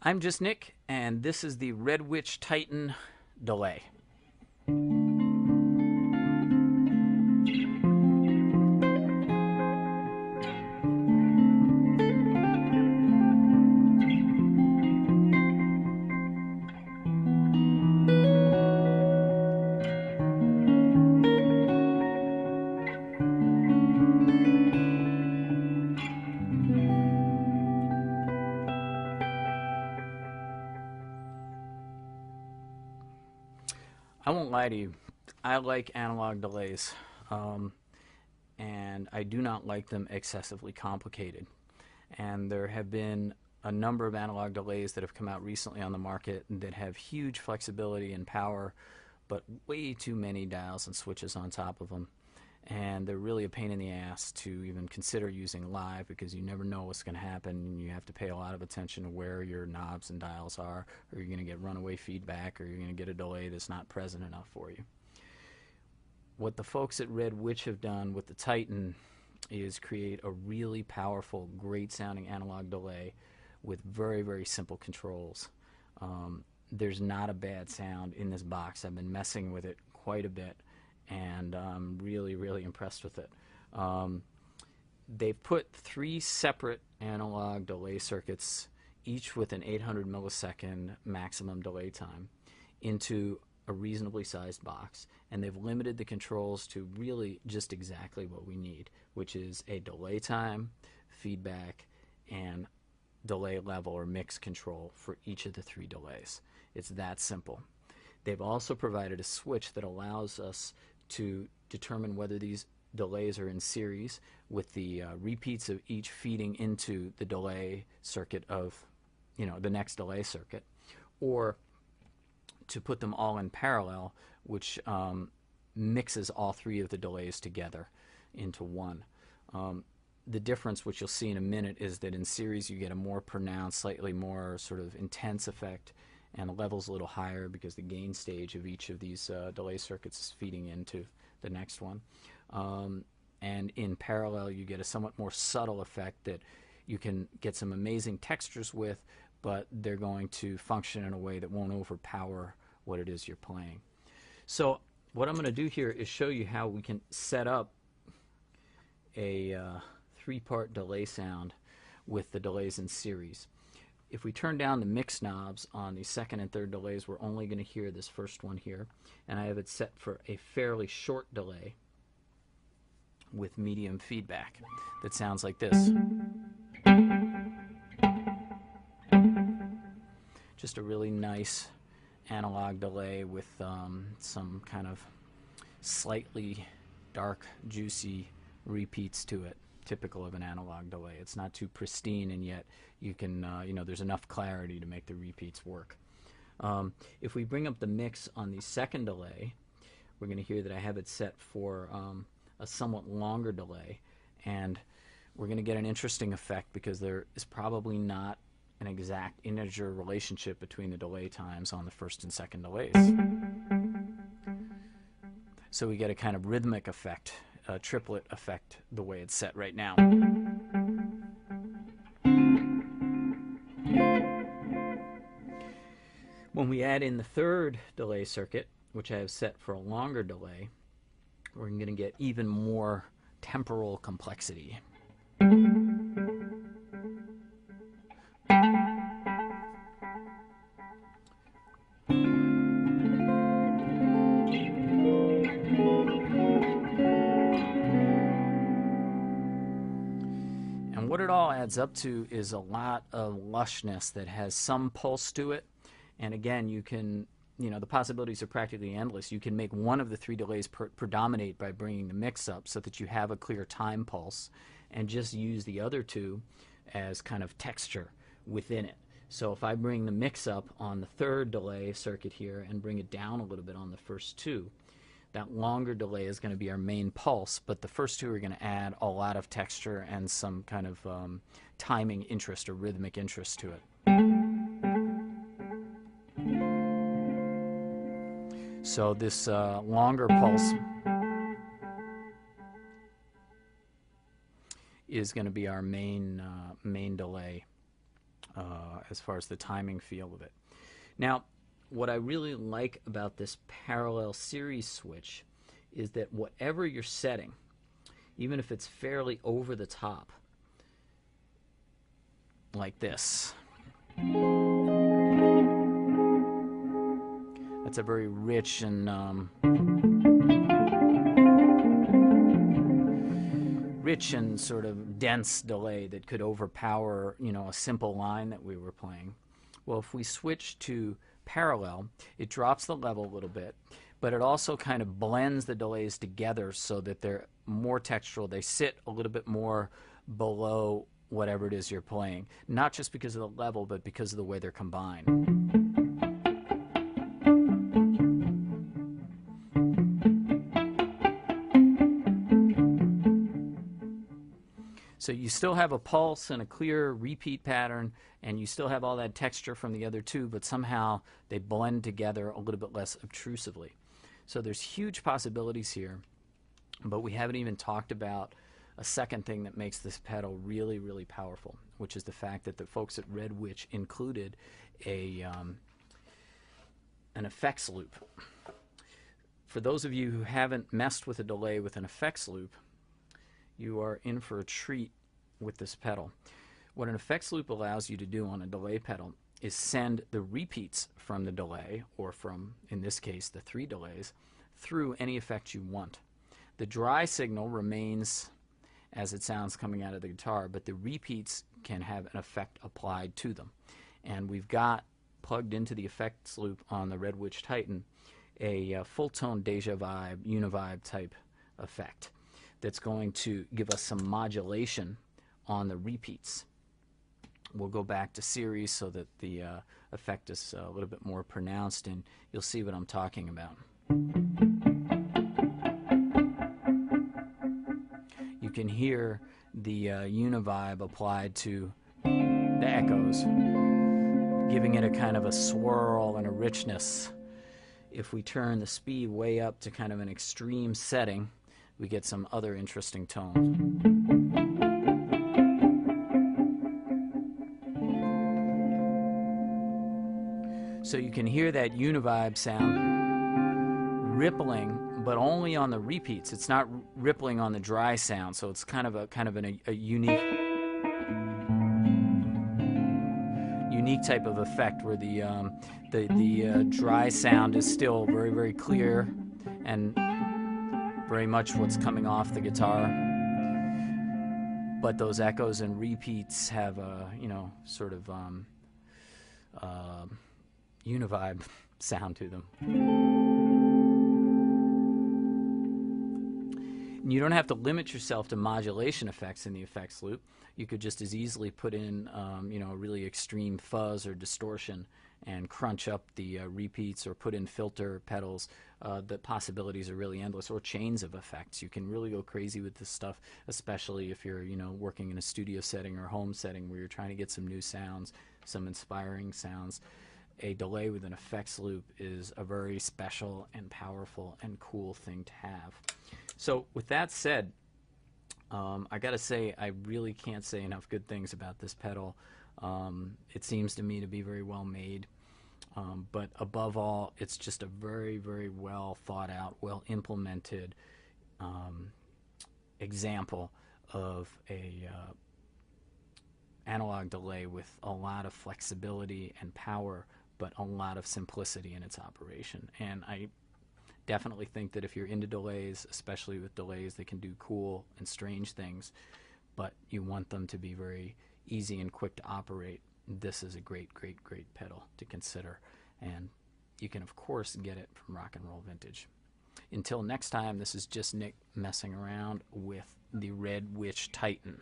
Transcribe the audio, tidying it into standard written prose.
I'm just Nick, and this is the Red Titan delay. I won't lie to you, I like analog delays, and I do not like them excessively complicated. And there have been a number of analog delays that have come out recently on the market that have huge flexibility and power, but way too many dials and switches on top of them. And they're really a pain in the ass to even consider using live, because you never know what's going to happen, and you have to pay a lot of attention to where your knobs and dials are, or you're going to get runaway feedback, or you're going to get a delay that's not present enough for you. What the folks at Red have done with the Titan is create a really powerful, great sounding analog delay with very, very simple controls. There's not a bad sound in this box. I've been messing with it quite a bit, and I'm really, really impressed with it. They've put 3 separate analog delay circuits, each with an 800 millisecond maximum delay time, into a reasonably sized box, and they've limited the controls to really just exactly what we need, which is a delay time, feedback, and delay level or mix control for each of the 3 delays. It's that simple. They've also provided a switch that allows us to determine whether these delays are in series, with the repeats of each feeding into the delay circuit of, the next delay circuit, or to put them all in parallel, which mixes all 3 of the delays together into one. The difference, which you'll see in a minute, is that in series you get a more pronounced, slightly more sort of intense effect, and the level's a little higher because the gain stage of each of these delay circuits is feeding into the next one. And in parallel you get a somewhat more subtle effect that you can get some amazing textures with, but they're going to function in a way that won't overpower what it is you're playing. So what I'm going to do here is show you how we can set up a 3-part delay sound with the delays in series. If we turn down the mix knobs on the second and third delays, we're only going to hear this first one here, and I have it set for a fairly short delay with medium feedback that sounds like this. Just a really nice analog delay with some kind of slightly dark, juicy repeats to it, typical of an analog delay. It's not too pristine, and yet you can, there's enough clarity to make the repeats work. If we bring up the mix on the second delay, we're going to hear that I have it set for a somewhat longer delay, and we're going to get an interesting effect because there is probably not an exact integer relationship between the delay times on the first and second delays. So we get a kind of rhythmic effect, a triplet effect, the way it's set right now. When we add in the third delay circuit, which I have set for a longer delay, we're going to get even more temporal complexity. And what it all adds up to is a lot of lushness that has some pulse to it. And again, you can, the possibilities are practically endless. You can make one of the 3 delays predominate by bringing the mix up so that you have a clear time pulse, and just use the other 2 as kind of texture within it. So if I bring the mix up on the third delay circuit here and bring it down a little bit on the first 2, that longer delay is going to be our main pulse, but the first 2 are going to add a lot of texture and some kind of timing interest or rhythmic interest to it. So this longer pulse is going to be our main delay as far as the timing feel of it. Now, what I really like about this parallel series switch is that whatever you're setting, even if it's fairly over the top, like this, that's a very rich and sort of dense delay that could overpower, a simple line that we were playing. Well, if we switch to parallel, it drops the level a little bit, but it also kind of blends the delays together so that they're more textural. They sit a little bit more below whatever it is you're playing, not just because of the level, but because of the way they're combined. So you still have a pulse and a clear repeat pattern, and you still have all that texture from the other two, but somehow they blend together a little bit less obtrusively. So there's huge possibilities here, but we haven't even talked about a second thing that makes this pedal really, really powerful, which is the fact that the folks at Red Witch included an effects loop. For those of you who haven't messed with a delay with an effects loop, you are in for a treat with this pedal. What an effects loop allows you to do on a delay pedal is send the repeats from the delay, or from, in this case, the 3 delays, through any effect you want. The dry signal remains as it sounds coming out of the guitar, but the repeats can have an effect applied to them. And we've got plugged into the effects loop on the Red Witch Titan a full-tone Deja Vibe, Univibe type effect that's going to give us some modulation on the repeats. We'll go back to series so that the effect is a little bit more pronounced, and you'll see what I'm talking about. You can hear the Univibe applied to the echoes, giving it a kind of a swirl and a richness. If we turn the speed way up to kind of an extreme setting, we get some other interesting tones. So you can hear that Univibe sound rippling, but only on the repeats. It's not rippling on the dry sound, so it's kind of a unique type of effect where the dry sound is still very, very clear and very much what's coming off the guitar, but those echoes and repeats have a sort of Univibe sound to them. And you don't have to limit yourself to modulation effects in the effects loop. You could just as easily put in a really extreme fuzz or distortion and crunch up the repeats, or put in filter pedals. The possibilities are really endless, or chains of effects. You can really go crazy with this stuff, especially if you're working in a studio setting or home setting where you're trying to get some new sounds, some inspiring sounds. A delay with an effects loop is a very special and powerful and cool thing to have. So with that said, I gotta say, I really can't say enough good things about this pedal. It seems to me to be very well made, but above all, it's just a very, very well thought out, well implemented example of a analog delay with a lot of flexibility and power, but a lot of simplicity in its operation. And I definitely think that if you're into delays, especially with delays that can do cool and strange things, but you want them to be very easy and quick to operate, this is a great, great, great pedal to consider. And you can, of course, get it from Rock and Roll Vintage. Until next time, this is just Nick messing around with the Red Witch Titan.